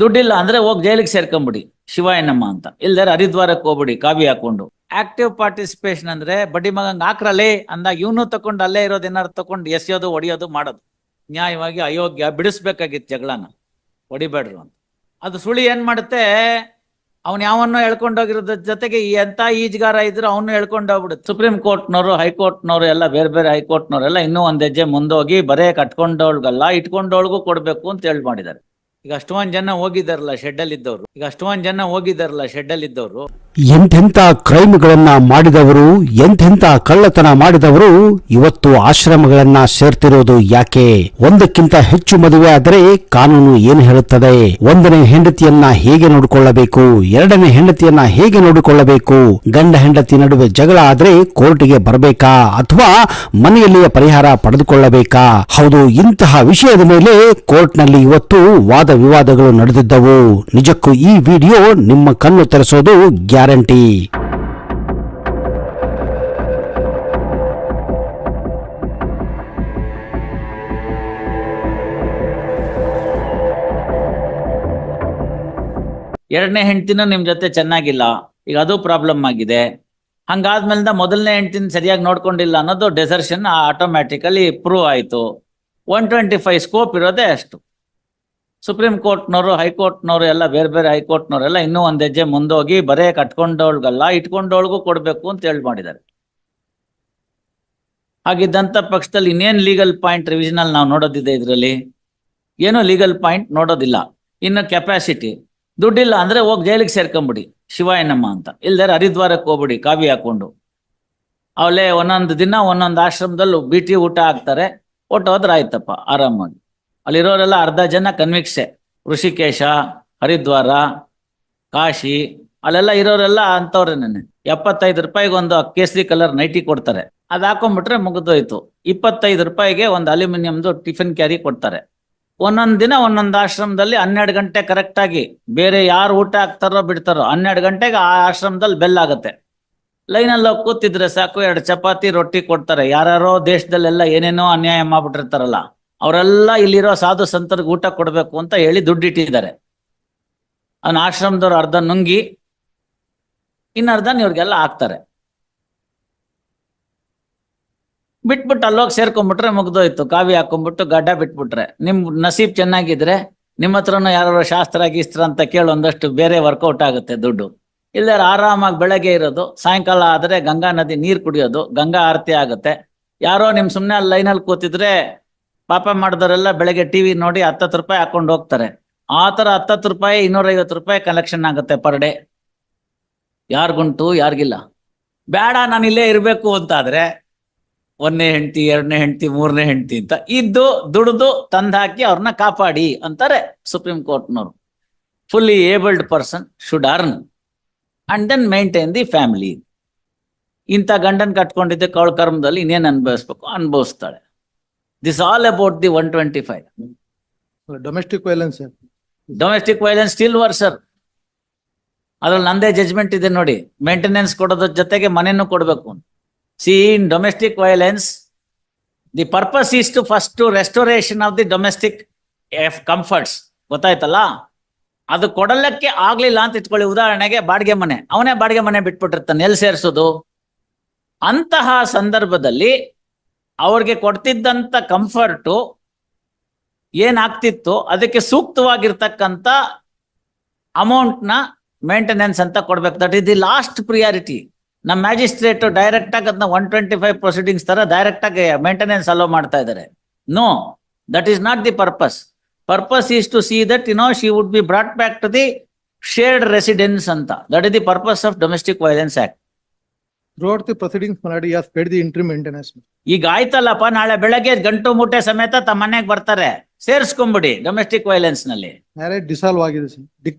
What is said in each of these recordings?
ದುಡ್ಡಿಲ್ಲ ಅಂದ್ರೆ ಹೋಗಿ ಜೈಲಿಗೆ ಸೇರ್ಕೊಂಬಿಡಿ ಶಿವಾಯನಮ್ಮ ಅಂತ, ಇಲ್ದಾರೆ ಹರಿದ್ವಾರಕ್ಕೆ ಹೋಗ್ಬಿಡಿ ಕಾವಿ ಹಾಕೊಂಡು. ಆಕ್ಟಿವ್ ಪಾರ್ಟಿಸಿಪೇಷನ್ ಅಂದ್ರೆ ಬಡ್ಡಿ ಮಗಂಗ್ ಹಾಕ್ರಲ್ಲೇ ಅಂದಾಗ ಇವನು ತಕೊಂಡು ಅಲ್ಲೇ ಇರೋದು ಏನಾರು ತಕೊಂಡು ಎಸೆಯೋದು ಹೊಡಿಯೋದು ಮಾಡೋದು. ನ್ಯಾಯವಾಗಿ ಅಯೋಗ್ಯ, ಬಿಡಿಸ್ಬೇಕಾಗಿತ್ತು ಜಗಳನ, ಹೊಡಿಬೇಡ್ರು ಅಂತ. ಅದು ಸುಳಿ ಏನ್ ಮಾಡುತ್ತೆ, ಅವ್ನು ಯಾವನ್ನೋ ಹೇಳ್ಕೊಂಡೋಗಿರೋದ್ರ ಜೊತೆಗೆ ಎಂತ ಈಜ್ಗಾರ ಇದ್ರು ಅವನು ಹೇಳ್ಕೊಂಡೋಗ್ಬಿಡುತ್ತೆ. ಸುಪ್ರೀಂ ಕೋರ್ಟ್ನವರು, ಹೈಕೋರ್ಟ್ನವರು ಎಲ್ಲ ಬೇರೆ ಬೇರೆ ಹೈಕೋರ್ಟ್ನವರೆಲ್ಲ ಇನ್ನೂ ಒಂದ್ ಹೆಜ್ಜೆ ಮುಂದೋಗಿ ಬರೇ ಕಟ್ಕೊಂಡವಳ್ಗಲ್ಲ ಇಟ್ಕೊಂಡವಳ್ಗೂ ಕೊಡ್ಬೇಕು ಅಂತ ಹೇಳಿ ಮಾಡಿದ್ದಾರೆ. ಈಗ ಅಷ್ಟೊಂದ್ ಜನ ಹೋಗಿದಾರಲ್ಲ ಶೆಡ್ಡಲ್ಲಿ ಇದ್ದವರು, ಎಂತೆಂಥ ಕ್ರೈಮ್ಗಳನ್ನ ಮಾಡಿದವರು, ಎಂತೆಂಥ ಕಳ್ಳತನ ಮಾಡಿದವರು ಇವತ್ತು ಆಶ್ರಮಗಳನ್ನ ಸೇರ್ತಿರೋದು ಯಾಕೆ? ಒಂದಕ್ಕಿಂತ ಹೆಚ್ಚು ಮದುವೆ ಆದರೆ ಕಾನೂನು ಏನು ಹೇಳುತ್ತದೆ? ಒಂದನೇ ಹೆಂಡತಿಯನ್ನ ಹೇಗೆ ನೋಡಿಕೊಳ್ಳಬೇಕು, ಎರಡನೇ ಹೆಂಡತಿಯನ್ನ ಹೇಗೆ ನೋಡಿಕೊಳ್ಳಬೇಕು, ಗಂಡ ಹೆಂಡತಿ ನಡುವೆ ಜಗಳ ಆದ್ರೆ ಕೋರ್ಟಿಗೆ ಬರಬೇಕಾ ಅಥವಾ ಮನೆಯಲ್ಲಿಯೇ ಪರಿಹಾರ ಪಡೆದುಕೊಳ್ಳಬೇಕಾ? ಹೌದು, ಇಂತಹ ವಿಷಯದ ಮೇಲೆ ಕೋರ್ಟ್ನಲ್ಲಿ ಇವತ್ತು ವಾದ ವಿವಾದಗಳು ನಡೆದಿದ್ದವು. ನಿಜಕ್ಕೂ ಈ ವಿಡಿಯೋ ನಿಮ್ಮ ಕಣ್ಣು ತೆರೆಸೋದು ಗ್ಯಾರಂಟಿ. ಎರಡನೇ ಹೆಂಡತಿನೂ ನಿಮ್ ಜೊತೆ ಚೆನ್ನಾಗಿಲ್ಲ, ಈಗ ಅದು ಪ್ರಾಬ್ಲಮ್ ಆಗಿದೆ. ಹಂಗಾದ್ಮೇಲಿಂದ ಮೊದಲನೇ ಹೆಂಡತಿನ ಸರಿಯಾಗಿ ನೋಡ್ಕೊಂಡಿಲ್ಲ ಅನ್ನೋದು ಡೆಸರ್ಷನ್ ಆಟೋಮ್ಯಾಟಿಕಲಿ ಪ್ರೂವ್ ಆಯ್ತು. 125 ಸ್ಕೋಪ್ ಇರೋದೇ ಅಷ್ಟು. ಸುಪ್ರೀಂ ಕೋರ್ಟ್ನವರು, ಹೈಕೋರ್ಟ್ನವರು ಎಲ್ಲ ಬೇರೆ ಬೇರೆ ಹೈಕೋರ್ಟ್ನವರೆಲ್ಲ ಇನ್ನೂ ಒಂದ್ ಹೆಜ್ಜೆ ಮುಂದೋಗಿ ಬರೇ ಕಟ್ಕೊಂಡವಳ್ಗಲ್ಲ ಇಟ್ಕೊಂಡವಳ್ಗೂ ಕೊಡ್ಬೇಕು ಅಂತ ಹೇಳಿ ಮಾಡಿದ್ದಾರೆ. ಹಾಗಿದ್ದಂತ ಪಕ್ಷದಲ್ಲಿ ಇನ್ನೇನ್ ಲೀಗಲ್ ಪಾಯಿಂಟ್ ರಿವಿಷನ್ ಅಲ್ಲಿ ನಾವು ನೋಡೋದಿದೆ? ಇದ್ರಲ್ಲಿ ಏನೋ ಲೀಗಲ್ ಪಾಯಿಂಟ್ ನೋಡೋದಿಲ್ಲ. ಇನ್ನು ಕೆಪಾಸಿಟಿ, ದುಡ್ಡಿಲ್ಲ ಅಂದ್ರೆ ಹೋಗಿ ಜೈಲಿಗೆ ಸೇರ್ಕೊಂಬಿಡಿ ಶಿವಾಯನಮ್ಮ ಅಂತ, ಇಲ್ದಾರೆ ಹರಿದ್ವಾರಕ್ಕೆ ಹೋಗ್ಬಿಡಿ ಕಾವಿ ಹಾಕೊಂಡು. ಅವಲೇ ಒಂದೊಂದು ದಿನ ಒಂದೊಂದು ಆಶ್ರಮದಲ್ಲಿ ಬಿಟಿ ಊಟ ಹಾಕ್ತಾರೆ, ಹೋದ್ರೆ ಆಯ್ತಪ್ಪ ಆರಾಮಾಗಿ. ಅಲ್ಲಿರೋರೆಲ್ಲ ಅರ್ಧ ಜನ ಕನ್ವಿಕ್ಸೆ, ಋಷಿಕೇಶ, ಹರಿದ್ವಾರ, ಕಾಶಿ, ಅಲ್ಲೆಲ್ಲ ಇರೋರೆಲ್ಲ ಅಂತವ್ರೆ. ನೆನೆ 75 ರೂಪಾಯಿಗೆ ಒಂದು ಕೇಸರಿ ಕಲರ್ ನೈಟಿ ಕೊಡ್ತಾರೆ, ಅದ್ ಹಾಕೊಂಡ್ಬಿಟ್ರೆ ಮುಗಿದೋಯ್ತು. 25 ರೂಪಾಯಿಗೆ ಒಂದು ಅಲ್ಯೂಮಿನಿಯಂದು ಟಿಫಿನ್ ಕ್ಯಾರಿ ಕೊಡ್ತಾರೆ. ಒಂದೊಂದ್ ದಿನ ಒಂದೊಂದು ಆಶ್ರಮದಲ್ಲಿ 12 ಗಂಟೆ ಕರೆಕ್ಟ್ ಆಗಿ, ಬೇರೆ ಯಾರು ಊಟ ಹಾಕ್ತಾರೋ ಬಿಡ್ತಾರೋ 12 ಗಂಟೆಗೆ ಆ ಆಶ್ರಮದಲ್ಲಿ ಬೆಲ್ ಆಗುತ್ತೆ. ಲೈನಲ್ಲಿ ಹೋಗಿ ಕೂತಿದ್ರೆ ಸಾಕು, 2 ಚಪಾತಿ ರೊಟ್ಟಿ ಕೊಡ್ತಾರೆ. ಯಾರ್ಯಾರೋ ದೇಶದಲ್ಲೆಲ್ಲ ಏನೇನೋ ಅನ್ಯಾಯ ಮಾಡ್ಬಿಟ್ಟಿರ್ತಾರಲ್ಲ ಅವರೆಲ್ಲ ಇಲ್ಲಿರೋ ಸಾಧು ಸಂತರಿಗೆ ಊಟ ಕೊಡ್ಬೇಕು ಅಂತ ಹೇಳಿ ದುಡ್ಡಿಟ್ಟಿದ್ದಾರೆ. ಅವನ ಆಶ್ರಮದವ್ರು ಅರ್ಧ ನುಂಗಿ ಇನ್ನರ್ಧ ಇವ್ರಿಗೆಲ್ಲ ಹಾಕ್ತಾರೆ. ಬಿಟ್ಬಿಟ್ಟು ಅಲ್ಲೋಗಿ ಸೇರ್ಕೊಂಡ್ಬಿಟ್ರೆ ಮುಗ್ದೋಯ್ತು. ಕಾವಿ ಹಾಕೊಂಡ್ಬಿಟ್ಟು ಗಡ್ಡ ಬಿಟ್ಬಿಟ್ರೆ, ನಿಮ್ ನಸೀಬ್ ಚೆನ್ನಾಗಿದ್ರೆ ನಿಮ್ಮ ಹತ್ರನೂ ಯಾರು ಶಾಸ್ತ್ರ ಗೀಸ್ತ್ರ ಅಂತ ಕೇಳಿ ಒಂದಷ್ಟು ಬೇರೆ ವರ್ಕೌಟ್ ಆಗುತ್ತೆ ದುಡ್ಡು. ಇಲ್ಲಾರ ಆರಾಮಾಗಿ ಬೆಳಗ್ಗೆ ಇರೋದು, ಸಾಯಂಕಾಲ ಆದ್ರೆ ಗಂಗಾ ನದಿ ನೀರ್ ಕುಡಿಯೋದು, ಗಂಗಾ ಆರತಿ ಆಗುತ್ತೆ. ಯಾರೋ ನಿಮ್ ಸುಮ್ನೆ ಅಲ್ಲಿ ಲೈನಲ್ಲಿ ಕೂತಿದ್ರೆ ಪಾಪ ಮಾಡಿದವರೆಲ್ಲ ಬೆಳಗ್ಗೆ ಟಿವಿ ನೋಡಿ 10 ರೂಪಾಯಿ ಹಾಕೊಂಡು ಹೋಗ್ತಾರೆ. ಆ ತರ 10 ರೂಪಾಯಿ 250 ರೂಪಾಯಿ ಕಲೆಕ್ಷನ್ ಆಗುತ್ತೆ ಪರ್ ಡೇ. ಯಾರ್ಗುಂಟು ಯಾರಿಗಿಲ್ಲ. ಬೇಡ ನಾನು ಇಲ್ಲೇ ಇರ್ಬೇಕು ಅಂತಾದ್ರೆ 1ನೇ ಹೆಂಡತಿ, 2ನೇ ಹೆಂಡತಿ, 3ನೇ ಹೆಂಡತಿ ಅಂತ ಇದ್ದು ದುಡ್ದು ತಂದಾಕಿ ಅವ್ರನ್ನ ಕಾಪಾಡಿ ಅಂತಾರೆ ಸುಪ್ರೀಂ ಕೋರ್ಟ್ನವರು. Fully abled person should earn and then maintain the family. ಇಂಥ ಗಂಡನ್ ಕಟ್ಕೊಂಡಿದ್ದೆ ಕೌಳ ಕರ್ಮದಲ್ಲಿ ಇನ್ನೇನ್ ಅನುಭವಿಸ್ಬೇಕು ಅನುಭವಿಸ್ತಾಳೆ. This all about the 125. Domestic violence, domestic violence still worser. ಅದ್ರಲ್ಲಿ ನಂದೇ ಜಜ್ಮೆಂಟ್ ಇದೆ ನೋಡಿ. ಮೇಂಟೆನೆನ್ಸ್ ಕೊಡೋದ್ರ ಜೊತೆಗೆ ಮನೆಯನ್ನು ಕೊಡ್ಬೇಕು. See in domestic violence the purpose is to first to restoration of the domestic comforts. ಗೊತ್ತಾಯ್ತಲ್ಲ? ಅದು ಕೊಡಲಕ್ಕೆ ಆಗ್ಲಿಲ್ಲ ಅಂತ ಇಟ್ಕೊಳ್ಳಿ. ಉದಾಹರಣೆಗೆ ಬಾಡಿಗೆ ಮನೆ, ಅವನೇ ಬಾಡಿಗೆ ಮನೆ ಬಿಟ್ಬಿಟ್ಟಿರ್ತಾನೆ, ಎಲ್ಲಿ ಸೇರಿಸೋದು? ಅಂತಹ ಸಂದರ್ಭದಲ್ಲಿ ಅವ್ರಿಗೆ ಕೊಡ್ತಿದ್ದಂತ ಕಂಫರ್ಟು ಏನಾಗ್ತಿತ್ತು ಅದಕ್ಕೆ ಸೂಕ್ತವಾಗಿರ್ತಕ್ಕಂಥ ಅಮೌಂಟ್ನ ಮೇಂಟೆನೆನ್ಸ್ ಅಂತ ಕೊಡ್ಬೇಕು. That is the last priority. ನಮ್ಮ ಮ್ಯಾಜಿಸ್ಟ್ರೇಟ್ ಡೈರೆಕ್ಟ್ ಆಗಿ ಅದನ್ನ 125 ಪ್ರೊಸೀಡಿಂಗ್ಸ್ ತರ ಡೈರೆಕ್ಟ್ ಆಗಿ ಮೇಂಟೆನೆನ್ಸ್ ಅಲೋ ಮಾಡ್ತಾ ಇದ್ದಾರೆ. No, that is not the purpose. Purpose is to see that she would be brought back to the shared residence ಅಂತ. That is the purpose of domestic violence act. Throughout the proceedings ಮಾಡಿ has paid the interim maintenance. ಈಗ ಆಯ್ತಲ್ಲಪ್ಪ, ನಾಳೆ ಬೆಳಗ್ಗೆ ಗಂಟು ಮೂಟೆ ಸಮೇತ ತಮ್ಮ ಮನೆಗೆ ಬರ್ತಾರೆ, ಸೇರಿಸ್ಕೊಂಬಿಡಿ ಡೊಮೆಸ್ಟಿಕ್ ವೈಲೆನ್ಸ್ ನಲ್ಲಿ. ಮ್ಯಾರೇಜ್ ಡಿಸಾಲ್ವ್ ಆಗಿದೆ ಸರ್.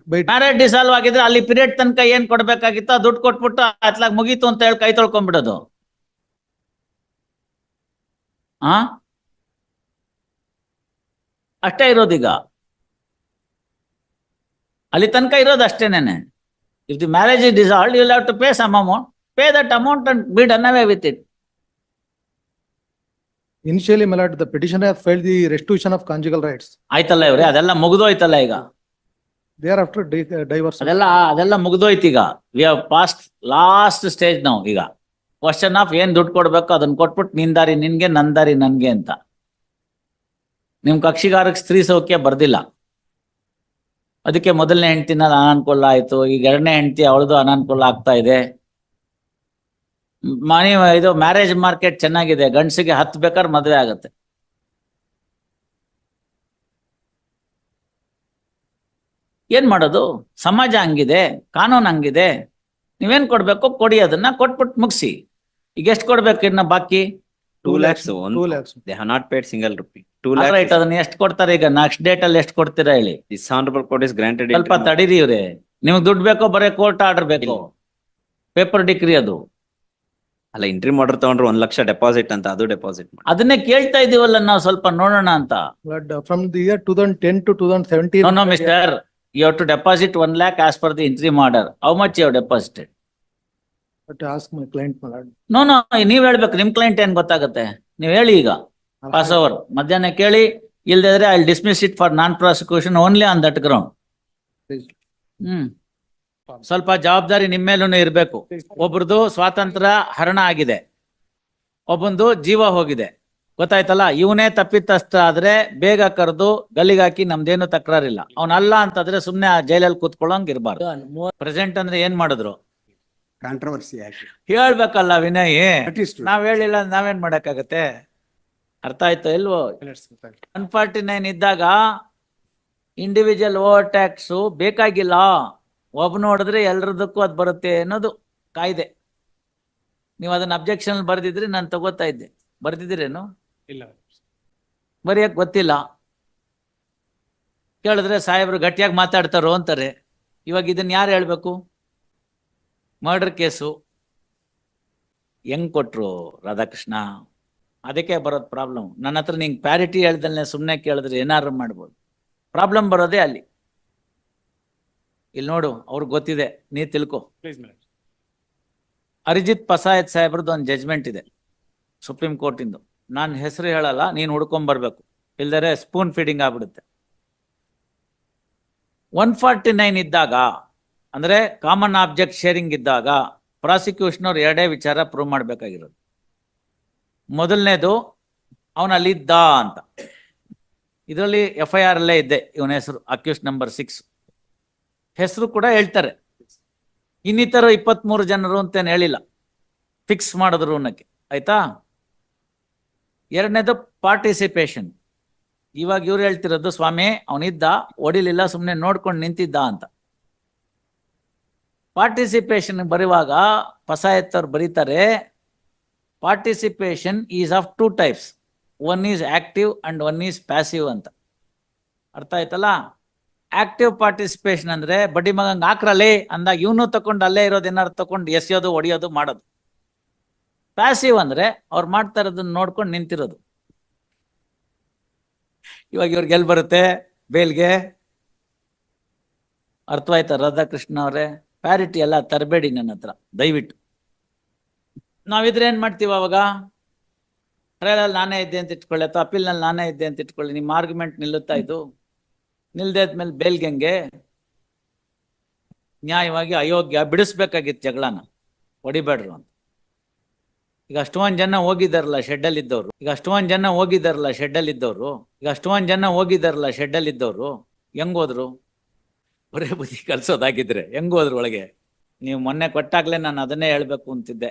ಮ್ಯಾರೇಜ್ ಡಿಸಾಲ್ವ್ ಆಗಿದ್ರೆ ಅಲ್ಲಿ ಪೀರಿಯಡ್ ತನಕ ಏನ್ ಕೊಡ್ಬೇಕಾಗಿತ್ತು ದುಡ್ಡು ಕೊಟ್ಬಿಟ್ಟು ಅತ್ಲಾಗ ಮುಗೀತು ಅಂತ ಹೇಳಿ ಕೈ ತೊಳ್ಕೊಂಡ್ಬಿಡೋದು. ಅಷ್ಟೇ ಇರೋದೀಗ, ಅಲ್ಲಿ ತನಕ ಇರೋದು ಅಷ್ಟೇನೇನೆ. If the marriage is dissolved you will have to pay some amount. Pay that amount and be done away with it. Initially, my lord, the petitioner has filed the restitution of conjugal rights. ಆಯ್ತಲ್ಲ ಇವ್ರೆ, ಅದೆಲ್ಲ ಮುಗಿದೋಯ್ತಲ್ಲ ಈಗ. thereafter diverse. ಅದೆಲ್ಲ ಮುಗ್ದೋಯ್ತು ಈಗ. We have past last stage ನಾವು ಈಗ. Question of ಏನ್ ದುಡ್ಡು ಕೊಡ್ಬೇಕು ಅದನ್ನ ಕೊಟ್ಬಿಟ್ಟು ನಿನ್ ದಾರಿ ನಿನ್ಗೆ ನನ್ ದಾರಿ ನನ್ಗೆ ಅಂತ. ನಿಮ್ ಕಕ್ಷಿಗಾರಕ್ಕೆ ಸ್ತ್ರೀ ಸೌಖ್ಯ ಬರ್ದಿಲ್ಲ, ಅದಕ್ಕೆ ಮೊದಲನೇ ಹೆಂಡತಿನ ಅನಾನುಕೂಲ ಆಯ್ತು, ಈಗ ಎರಡನೇ ಹೆಂಡತಿ ಅವಳದು ಅನಾನುಕೂಲ ಆಗ್ತಾ ಇದೆ. ಇದು ಮ್ಯಾರೇಜ್ ಮಾರ್ಕೆಟ್ ಚೆನ್ನಾಗಿದೆ, ಗಂಡಸಿಗೆ 10 ಬೇಕಾದ್ರೆ ಮದುವೆ ಆಗತ್ತೆ. ಏನ್ ಮಾಡೋದು? ಸಮಾಜ ಹಂಗಿದೆ, ಕಾನೂನು ಹಂಗಿದೆ. ನೀವೇನ್ ಕೊಡ್ಬೇಕು ಕೊಡಿ, ಅದನ್ನ ಕೊಟ್ಬಿಟ್ಟು ಮುಗಿಸಿ. ಈಗ ಎಷ್ಟು ಕೊಡ್ಬೇಕು ಇನ್ನ ಬಾಕಿ? 2 lakhs. 2 lakhs. They have not paid single rupee. 2 right. lakhs. ಅದನ್ನ ಎಷ್ಟು ಕೊಡ್ತಾರೆ ಈಗ? ನೆಕ್ಸ್ಟ್ ಡೇಟ್ ಅಲ್ಲಿ ಎಷ್ಟು ಕೊಡ್ತೀರಾ ಹೇಳಿ? This honorable court is granted. ಸ್ವಲ್ಪ interim. ತಡೀರಿ ಇವ್ರೆ. ನಿಮ್ಗೆ ದುಡ್ಡು ಬೇಕೋ ಬರೀ ಕೋರ್ಟ್ ಆರ್ಡರ್ ಬೇಕೋ? ಪೇಪರ್ ಡಿಗ್ರಿ ಅದು. ಅಲ್ಲ, ಇಂಟ್ರಿ ಆರ್ಡರ್ ತಗೊಂಡ್ರೆ 1 ಲಕ್ಷ ಡೆಪಾಸಿಟ್ ಅಂತ, ಅದು ಡೆಪಾಸಿಟ್ ಮಾಡಿ. ಅದನ್ನೇ ಕೇಳ್ತಾ ಇದೀವಲ್ಲ ನಾವು, ಸ್ವಲ್ಪ ನೋಡೋಣ ಅಂತ. But from the year 2010 to 2017. No, mister. You have to deposit 1 lakh as per the interim order. How much you have deposited? But ask my client, my lord. No, ನೀವ್ ಹೇಳ್ಬೇಕು. ನಿಮ್ ಕ್ಲೈಂಟ್ ಏನ್ ಗೊತ್ತಾಗತ್ತೆ? ನೀವ್ ಹೇಳಿ ಈಗ. ಪಾಸ್ ಓವರ್ ಮಧ್ಯಾಹ್ನ ಕೇಳಿ, ಇಲ್ದಿದ್ರೆ I dismiss it for non prosecution only on that ground. ಸ್ವಲ್ಪ ಜವಾಬ್ದಾರಿ ನಿಮ್ಮೇಲೂ ಇರ್ಬೇಕು. ಒಬ್ರದ್ದು ಸ್ವಾತಂತ್ರ್ಯ ಹರಣ ಆಗಿದೆ, ಒಬ್ಬಂದು ಜೀವ ಹೋಗಿದೆ, ಗೊತ್ತಾಯ್ತಲ್ಲ? ಇವನೇ ತಪ್ಪಿತಸ್ಥ ಆದ್ರೆ ಬೇಗ ಕರೆದು ಗಲ್ಲಿಗಾಕಿ ನಮ್ದೇನು ತಕರಾರಿಲ್ಲ. ಅವನಲ್ಲ ಅಂತಂದ್ರೆ ಸುಮ್ನೆ ಆ ಜೈಲಲ್ಲಿ ಕೂತ್ಕೊಳ್ಳೋಂಗ್ ಇರ್ಬಾರ್ದು. ಪ್ರೆಸೆಂಟ್ ಅಂದ್ರೆ ಏನ್ ಮಾಡಿದ್ರು? ಕಾಂಟ್ರವರ್ಸಿ ಆಗಿ ಹೇಳ್ಬೇಕಲ್ಲ ವಿನಯ್. That is true. ನಾವ್ ಹೇಳಿಲ್ಲ ನಾವೇನ್ ಮಾಡಕ್ಕಾಗತ್ತೆ? ಅರ್ಥ ಆಯ್ತು ಇಲ್ವೋ? 149 ಇದ್ದಾಗ ಇಂಡಿವಿಜುವಲ್ ಓವರ್ ಟ್ಯಾಕ್ಸ್ ಬೇಕಾಗಿಲ್ಲ. ಒಬ್ಬ ನೋಡಿದ್ರೆ ಎಲ್ರದಕ್ಕೂ ಅದ್ ಬರುತ್ತೆ ಅನ್ನೋದು ಕಾಯ್ದೆ. ನೀವು ಅದನ್ನ ಅಬ್ಜೆಕ್ಷನ್ ಬರ್ದಿದ್ರಿ ನಾನು ತಗೋತಾ ಇದ್ದೆ. ಬರ್ದಿದ್ದೀರೇನು? ಇಲ್ಲ. ಬರೆಯಕ್ ಗೊತ್ತಿಲ್ಲ. ಕೇಳಿದ್ರೆ ಸಾಹೇಬ್ರು ಗಟ್ಟಿಯಾಗಿ ಮಾತಾಡ್ತಾರೋ ಅಂತಾರೆ. ಇವಾಗ ಇದನ್ನ ಯಾರು ಹೇಳ್ಬೇಕು? ಮರ್ಡರ್ ಕೇಸು ಹೆಂಗ್ ಕೊಟ್ರು ರಾಧಾಕೃಷ್ಣ? ಅದಕ್ಕೆ ಬರೋದು ಪ್ರಾಬ್ಲಮ್. ನನ್ನ ಹತ್ರ ನಿಂಗೆ ಪ್ಯಾರಿಟಿ ಹೇಳ್ದಲ್ನೇ ಸುಮ್ಮನೆ ಕೇಳಿದ್ರೆ ಏನಾರು ಮಾಡ್ಬೋದು. ಪ್ರಾಬ್ಲಮ್ ಬರೋದೇ ಅಲ್ಲಿ. ಇಲ್ಲಿ ನೋಡು, ಅವ್ರಿಗೆ ಗೊತ್ತಿದೆ, ನೀ ತಿಳ್ಕೊ. ಅರಿಜಿತ್ ಪಸಾಯತ್ ಸಾಹೇಬ್ರದ್ದು ಒಂದು ಜಜ್ಮೆಂಟ್ ಇದೆ ಸುಪ್ರೀಂ ಕೋರ್ಟ್ ಇಂದು. ನಾನು ಹೆಸರು ಹೇಳಲ್ಲ, ನೀನು ಹುಡ್ಕೊಂಡ್ ಬರ್ಬೇಕು, ಇಲ್ದರೆ ಸ್ಪೂನ್ ಫೀಡಿಂಗ್ ಆಗ್ಬಿಡುತ್ತೆ. 149 ಇದ್ದಾಗ ಅಂದ್ರೆ ಕಾಮನ್ ಆಬ್ಜೆಕ್ಟ್ ಶೇರಿಂಗ್ ಇದ್ದಾಗ ಪ್ರಾಸಿಕ್ಯೂಷನ್ ಅವ್ರು ಎರಡೇ ವಿಚಾರ ಪ್ರೂವ್ ಮಾಡ್ಬೇಕಾಗಿರೋದು. ಮೊದಲನೇದು ಅವನಲ್ಲಿದ್ದ ಅಂತ. ಇದರಲ್ಲಿ FIR ಅಲ್ಲೇ ಇದ್ದೆ ಇವನ ಹೆಸರು, ಅಕ್ಯೂಸ್ ನಂಬರ್ 6 ಹೆಸರು ಕೂಡ ಹೇಳ್ತಾರೆ. ಇನ್ನಿತರ 23 ಜನರು ಅಂತೇನು ಹೇಳಿಲ್ಲ, ಫಿಕ್ಸ್ ಮಾಡಿದ್ರು ಅನ್ನಕ್ಕೆ. ಆಯ್ತಾ? ಎರಡನೇದು ಪಾರ್ಟಿಸಿಪೇಷನ್. ಇವಾಗ ಇವ್ರು ಹೇಳ್ತಿರೋದು ಸ್ವಾಮಿ ಅವನಿದ್ದ, ಹೊಡಿಲಿಲ್ಲ, ಸುಮ್ಮನೆ ನೋಡ್ಕೊಂಡು ನಿಂತಿದ್ದ ಅಂತ. ಪಾರ್ಟಿಸಿಪೇಷನ್ ಬರೆಯುವಾಗ ಪಸಾಯತ್ ಅವ್ರು ಬರೀತಾರೆ, participation is of 2 types. One is active and one is passive ಅಂತ. ಅರ್ಥ ಆಯ್ತಲ್ಲ? ಆಕ್ಟಿವ್ ಪಾರ್ಟಿಸಿಪೇಷನ್ ಅಂದ್ರೆ ಬಡ್ಡಿ ಮಗಂಗ್ ಹಾಕ್ರಲ್ಲೇ ಅಂದಾಗ ಇವನು ತಕೊಂಡು ಅಲ್ಲೇ ಇರೋದು ಏನಾರು ತಕೊಂಡು ಎಸೆಯೋದು ಹೊಡಿಯೋದು ಮಾಡೋದು. ಪ್ಯಾಸಿವ್ ಅಂದ್ರೆ ಅವ್ರು ಮಾಡ್ತಾ ಇರೋದನ್ನ ನೋಡ್ಕೊಂಡು ನಿಂತಿರೋದು. ಇವಾಗ ಇವ್ರಿಗೆ ಎಲ್ಲಿ ಬರುತ್ತೆ ಬೇಲ್ಗೆ? ಅರ್ಥವಾಯ್ತಾ ರಾಧಾಕೃಷ್ಣ ಅವರೇ? ಪ್ಯಾರಿಟಿ ಎಲ್ಲ ತರಬೇಡಿ ನನ್ನ ಹತ್ರ ದಯವಿಟ್ಟು. ನಾವಿದ್ರೆ ಏನ್ ಮಾಡ್ತೀವಿ ಅವಾಗ? ಟ್ರಯಲಲ್ಲಿ ನಾನೇ ಇದ್ದೆ ಅಂತ ಇಟ್ಕೊಳ್ಳಿ, ಅಥವಾ ಅಪೀಲ್ನಲ್ಲಿ ನಾನೇ ಇದ್ದೆ ಅಂತ ಇಟ್ಕೊಳ್ಳಿ, ನಿಮ್ಮ ಆರ್ಗ್ಯುಮೆಂಟ್ ನಿಲ್ಲುತ್ತಾ ಇದು? ನಿಲ್ದೇ ಆದ್ಮೇಲೆ ಬೇಲ್ಗೆಂಗೆ? ನ್ಯಾಯವಾಗಿ ಅಯೋಗ್ಯ ಬಿಡಿಸ್ಬೇಕಾಗಿತ್ತು ಜಗಳನ, ಹೊಡಿಬೇಡ್ರು ಅಂತ. ಈಗ ಅಷ್ಟೊಂದು ಜನ ಹೋಗಿದಾರಲ್ಲ ಶೆಡ್ಡಲ್ಲಿ ಇದ್ದವ್ರು, ಹೆಂಗ್ ಹೋದ್ರು? ಬರೇ ಬುದ್ಧಿ ಕಲ್ಸೋದಾಗಿದ್ರೆ ಹೆಂಗ್ ಹೋದ್ರು ಒಳಗೆ? ನೀವು ಮೊನ್ನೆ ಕೊಟ್ಟಾಗ್ಲೇ ನಾನು ಅದನ್ನೇ ಹೇಳ್ಬೇಕು ಅಂತಿದ್ದೆ.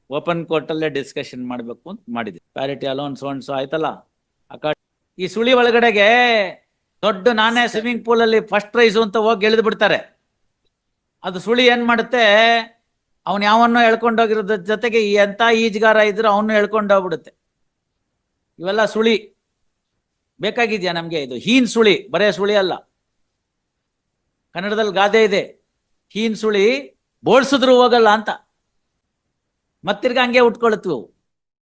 ಓಪನ್ ಕೋರ್ಟಲ್ಲೇ ಡಿಸ್ಕಷನ್ ಮಾಡ್ಬೇಕು ಅಂತ ಮಾಡಿದ್ದೆ. ಪ್ಯಾರಿಟಿ ಅಲೋನ್ ಸೋನ್ಸೋ ಆಯ್ತಲ್ಲ. ಈ ಸುಳಿ ಒಳಗಡೆಗೆ ದೊಡ್ಡ ನಾನೇ ಸ್ವಿಮ್ಮಿಂಗ್ ಪೂಲ್ ಅಲ್ಲಿ ಫಸ್ಟ್ ಪ್ರೈಸ್ ಅಂತ ಹೋಗಿ ಎಳೆದು ಬಿಡ್ತಾರೆ. ಅದು ಸುಳಿ ಏನ್ ಮಾಡುತ್ತೆ, ಅವನ್ ಯಾವನ್ನೋ ಹೇಳ್ಕೊಂಡೋಗಿರೋದ್ರ ಜೊತೆಗೆ ಎಂತ ಈಜ್ಗಾರ ಇದ್ರು ಅವನು ಹೇಳ್ಕೊಂಡೋಗ್ಬಿಡುತ್ತೆ. ಇವೆಲ್ಲ ಸುಳಿ ಬೇಕಾಗಿದ್ಯಾ ನಮ್ಗೆ? ಇದು ಹೀನ್ ಸುಳಿ, ಬರೇ ಸುಳಿ ಅಲ್ಲ. ಕನ್ನಡದಲ್ಲಿ ಗಾದೆ ಇದೆ, ಹೀನ್ ಸುಳಿ ಬೋಳ್ಸಿದ್ರು ಹೋಗಲ್ಲ ಅಂತ. ಮತ್ತಿರ್ಗ ಹಂಗೆ ಉಟ್ಕೊಳ್ತೀವಿ.